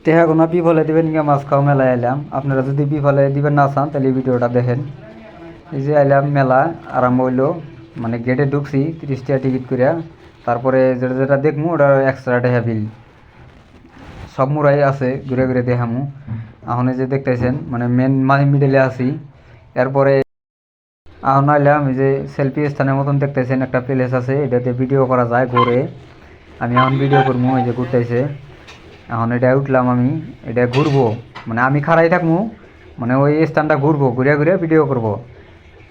টেহা কোনো বিফলে দিবেন গিয়ে মাছ খাওয়া মেলায় এলাম। আপনারা যদি বিফলে দিবেন না চান তাহলে ভিডিওটা দেখেন। এই যে এলাম মেলা আরম্ভ হইলো, মানে গেটে ঢুকছি 30 টাকা টিকিট করিয়া। তারপরে যেটা যেটা দেখবো ওটা এক্সট্রা টাকা বিল। সব মুরাই আছে, ঘুরে ঘুরে দেখামু। এখন এই যে দেখতেছেন মানে মেন মিডলে আছি। এরপরে এখন আইলাম এই যে সেলফি স্থানের মতন দেখতেছেন একটা প্লেস আছে, এটাতে ভিডিও করা যায় ঘুরে। আমি এখন ভিডিও করবো, এই যে ঘুরতেছে। এখন এটা উঠলাম আমি, এটা ঘুরবো, মানে আমি খাড়াই থাকবো, মানে ওই স্থানটা ঘুরবো, ঘুরে ঘুরে ভিডিও করবো।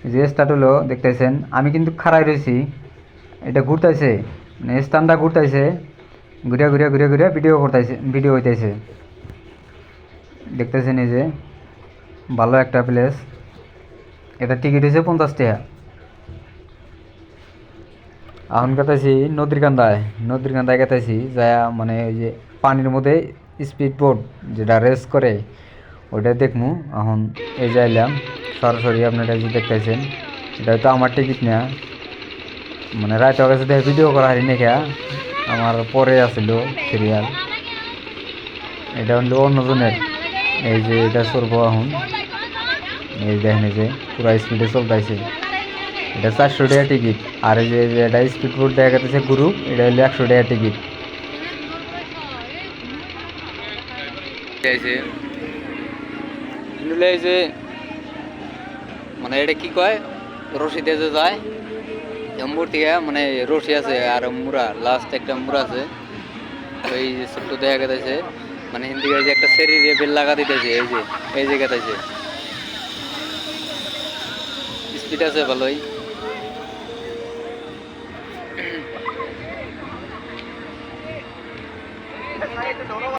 এই যে স্টার্ট হলো দেখতেছেন, আমি কিন্তু খাড়াই রয়েছি, এটা ঘুরতেছে, মানে স্থানটা ঘুরতেছে, ঘুরে ঘুরে ঘুরে ঘুরে ভিডিও করতেছে, ভিডিও হইতেছে। দেখতেছেন এই যে ভালো একটা প্লেস। এটা টিকিট হয়েছে 50 টাকা। এখন গেতেছি নদীর কান্দায় গেতেছি যা, মানে ওই যে পানির মধ্যে স্পিড বোট যেটা রেস করে ওইটা দেখমু। এখন এই যে আইলাম সরাসরি, আপনারা যে দেখতেছেন এটা হয়তো আমার টিকিট না, মানে রাত কাছে দেখে ভিডিও করা হারি নাকি আমার পরে আসিল সিরিয়াল, এটা হলো অন্যজনের। এই যে এটা চলবো এখন, এই দেখেন এই যে পুরা স্পিডে চলতেছে। এটা 400 টাকা টিকিট। আর এই যে এটা স্পিড বোট দেখা গেছে গ্রুপ, এটা হলো 100 টাকা টিকিট। এই যে মানে এটা কি কয়, রশি দিয়ে যে যায় এম্বুর থেকে, মানে রশি আছে আর মুড়া, লাস্ট একটা মুড়া আছে, ওই ছোট্ট দেখা গেছে। মানে হিন্দি যে একটা সেরি দিয়ে বেল লাগা দিতেছে, এই যে গেতেছে, স্পিড আছে ভালোই।